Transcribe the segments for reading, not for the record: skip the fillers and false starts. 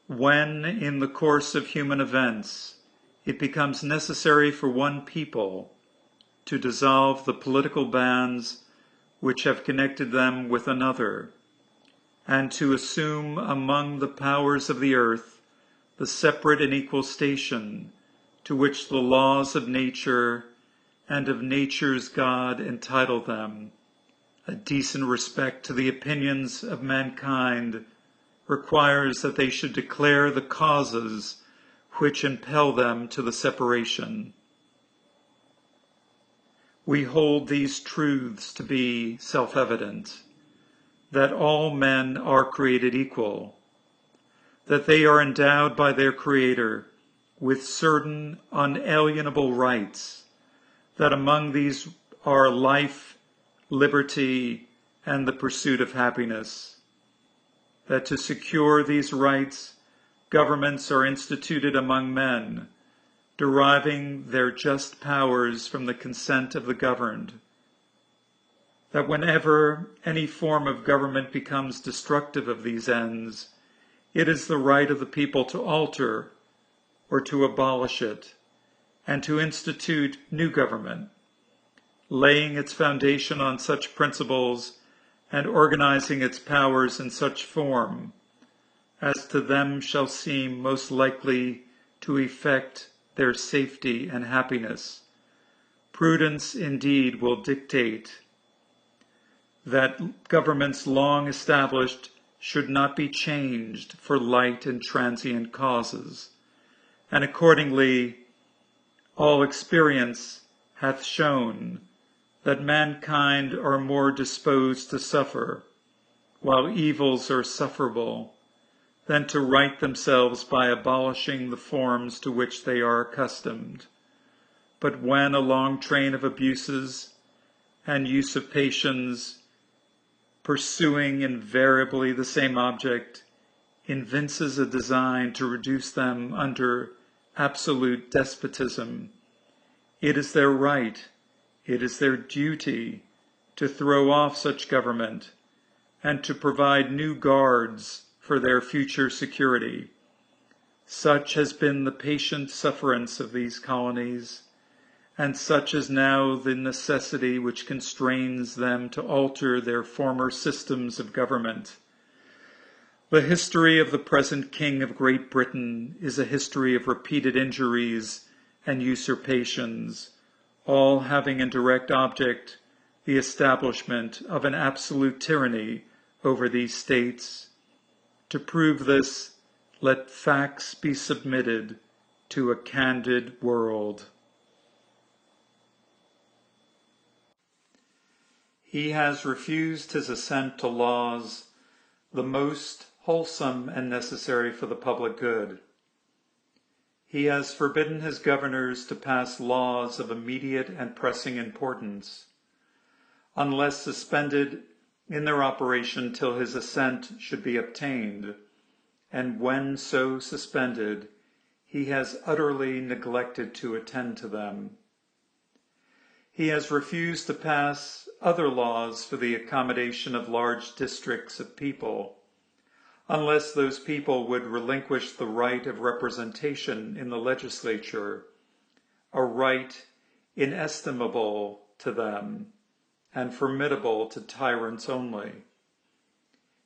When, in the course of human events, it becomes necessary for one people to dissolve the political bands which have connected them with another, and to assume among the powers of the earth the separate and equal station to which the laws of nature and of nature's God entitle them, a decent respect to the opinions of mankind requires that they should declare the causes which impel them to the separation. We hold these truths to be self-evident, that all men are created equal, that they are endowed by their Creator with certain unalienable rights, that among these are life, liberty, and the pursuit of happiness, that to secure these rights, governments are instituted among men, deriving their just powers from the consent of the governed, that whenever any form of government becomes destructive of these ends, it is the right of the people to alter or to abolish it, and to institute new government, laying its foundation on such principles and organizing its powers in such form as to them shall seem most likely to effect their safety and happiness. Prudence indeed will dictate that governments long established should not be changed for light and transient causes, and accordingly all experience hath shown that mankind are more disposed to suffer, while evils are sufferable, than to right themselves by abolishing the forms to which they are accustomed. But when a long train of abuses and usurpations, pursuing invariably the same object, evinces a design to reduce them under absolute despotism, it is their right, it is their duty to throw off such government and to provide new guards for their future security. Such has been the patient sufferance of these colonies, and such is now the necessity which constrains them to alter their former systems of government. The history of the present King of Great Britain is a history of repeated injuries and usurpations, all having in direct object the establishment of an absolute tyranny over these states. To prove this, let facts be submitted to a candid world. He has refused his assent to laws, the most wholesome and necessary for the public good. He has forbidden his governors to pass laws of immediate and pressing importance, unless suspended in their operation till his assent should be obtained, and when so suspended, he has utterly neglected to attend to them. He has refused to pass other laws for the accommodation of large districts of people, unless those people would relinquish the right of representation in the legislature, a right inestimable to them and formidable to tyrants only.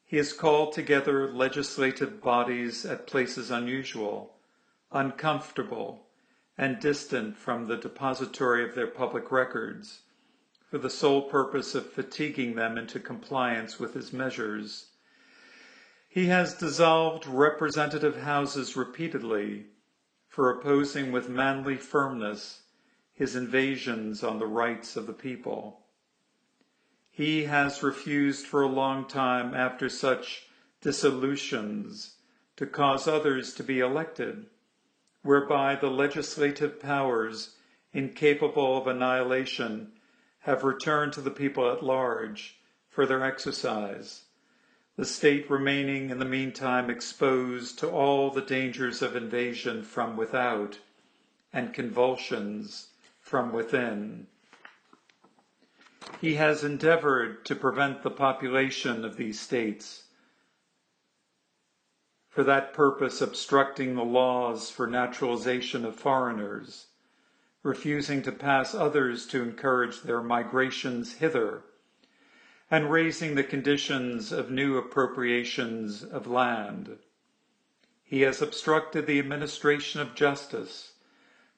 He has called together legislative bodies at places unusual, uncomfortable, and distant from the depository of their public records, for the sole purpose of fatiguing them into compliance with his measures. He has dissolved representative houses repeatedly for opposing with manly firmness his invasions on the rights of the people. He has refused for a long time after such dissolutions to cause others to be elected, whereby the legislative powers, incapable of annihilation, have returned to the people at large for their exercise, the state remaining in the meantime exposed to all the dangers of invasion from without and convulsions from within. He has endeavored to prevent the population of these states for that purpose obstructing the laws for naturalization of foreigners, refusing to pass others to encourage their migrations hither, and raising the conditions of new appropriations of land. He has obstructed the administration of justice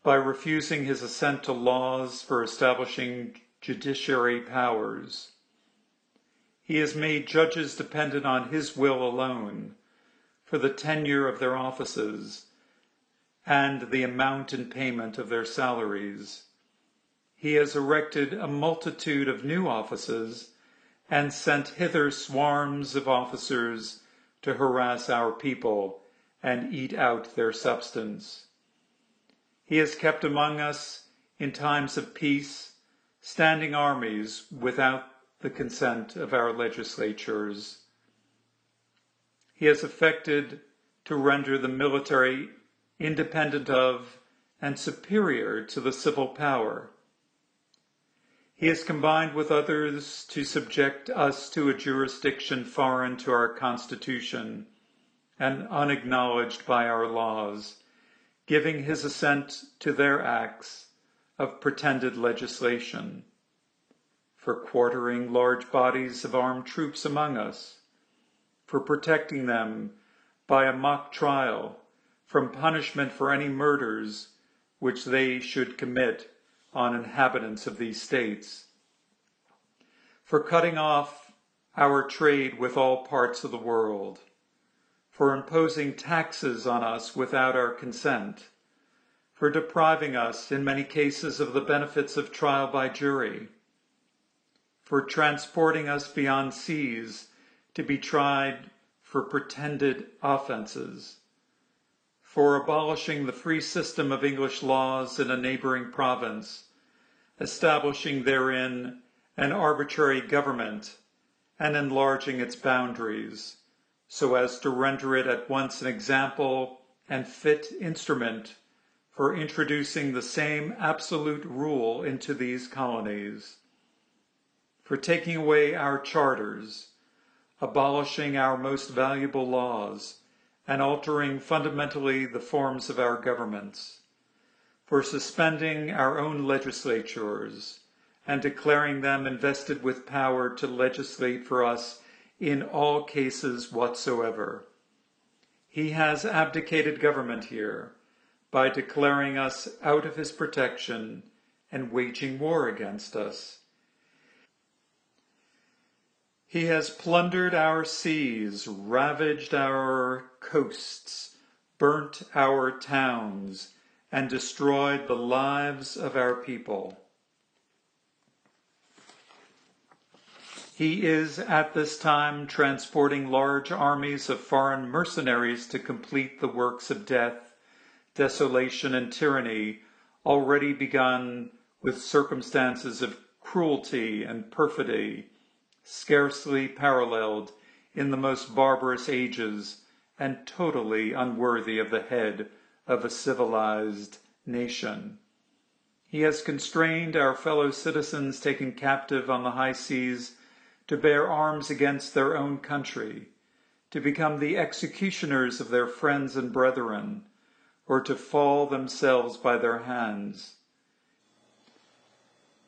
by refusing his assent to laws for establishing judiciary powers. He has made judges dependent on his will alone for the tenure of their offices and the amount and payment of their salaries. He has erected a multitude of new offices and sent hither swarms of officers to harass our people and eat out their substance. He has kept among us, in times of peace, standing armies without the consent of our legislatures. He has effected to render the military independent of and superior to the civil power. He has combined with others to subject us to a jurisdiction foreign to our Constitution and unacknowledged by our laws, giving his assent to their acts of pretended legislation, for quartering large bodies of armed troops among us, for protecting them by a mock trial from punishment for any murders which they should commit on inhabitants of these states, for cutting off our trade with all parts of the world, for imposing taxes on us without our consent, for depriving us in many cases of the benefits of trial by jury, for transporting us beyond seas to be tried for pretended offenses, for abolishing the free system of English laws in a neighboring province, establishing therein an arbitrary government and enlarging its boundaries, so as to render it at once an example and fit instrument for introducing the same absolute rule into these colonies, for taking away our charters, abolishing our most valuable laws, and altering fundamentally the forms of our governments, for suspending our own legislatures and declaring them invested with power to legislate for us in all cases whatsoever. He has abdicated government here by declaring us out of his protection and waging war against us. He has plundered our seas, ravaged our coasts, burnt our towns, and destroyed the lives of our people. He is at this time transporting large armies of foreign mercenaries to complete the works of death, desolation, and tyranny already begun with circumstances of cruelty and perfidy, scarcely paralleled in the most barbarous ages and totally unworthy of the head of a civilized nation. He has constrained our fellow citizens taken captive on the high seas to bear arms against their own country, to become the executioners of their friends and brethren, or to fall themselves by their hands.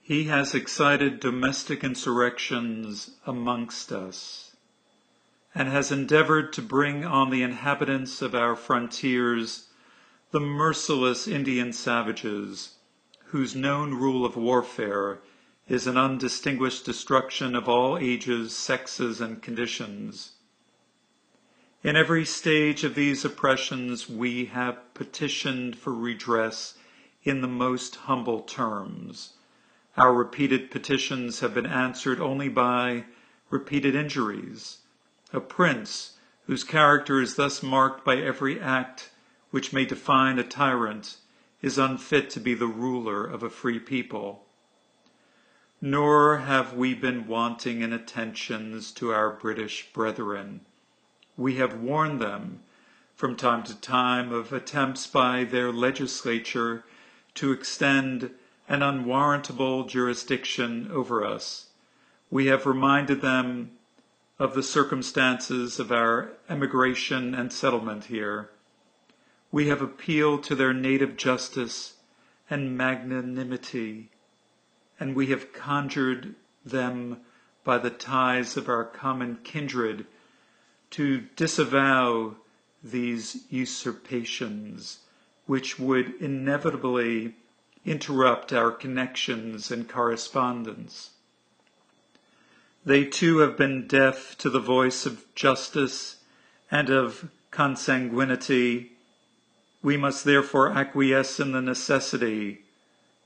He has excited domestic insurrections amongst us, and has endeavored to bring on the inhabitants of our frontiers the merciless Indian savages, whose known rule of warfare is an undistinguished destruction of all ages, sexes, and conditions. In every stage of these oppressions we have petitioned for redress in the most humble terms. Our repeated petitions have been answered only by repeated injuries. A prince, whose character is thus marked by every act which may define a tyrant, is unfit to be the ruler of a free people. Nor have we been wanting in attentions to our British brethren. We have warned them from time to time of attempts by their legislature to extend an unwarrantable jurisdiction over us. We have reminded them of the circumstances of our emigration and settlement here. We have appealed to their native justice and magnanimity, and we have conjured them by the ties of our common kindred to disavow these usurpations, which would inevitably interrupt our connections and correspondence. They too have been deaf to the voice of justice and of consanguinity. We must therefore acquiesce in the necessity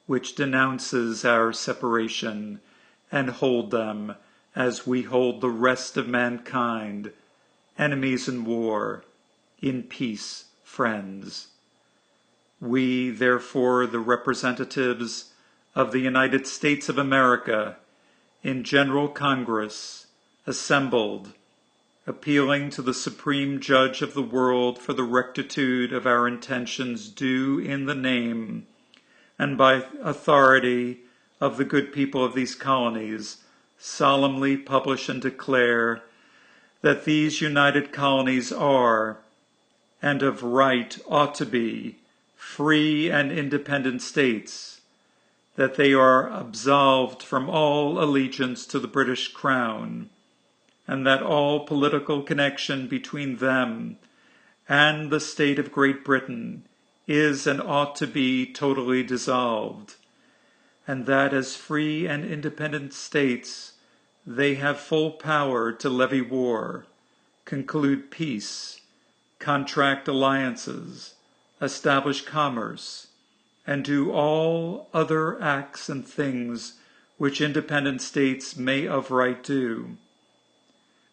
which denounces our separation and hold them as we hold the rest of mankind, enemies in war, in peace, friends. We, therefore, the representatives of the United States of America, in General Congress, assembled, appealing to the Supreme Judge of the world for the rectitude of our intentions, do in the name and by authority of the good people of these colonies, solemnly publish and declare that these united colonies are, and of right ought to be, free and independent states, that they are absolved from all allegiance to the British Crown, and that all political connection between them and the state of Great Britain is and ought to be totally dissolved, and that as free and independent states they have full power to levy war, conclude peace, contract alliances, establish commerce, and do all other acts and things which independent states may of right do.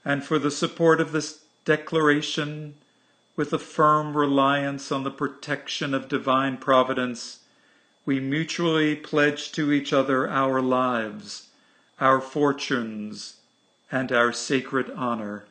And for the support of this declaration, with a firm reliance on the protection of divine providence, we mutually pledge to each other our lives, our fortunes, and our sacred honor.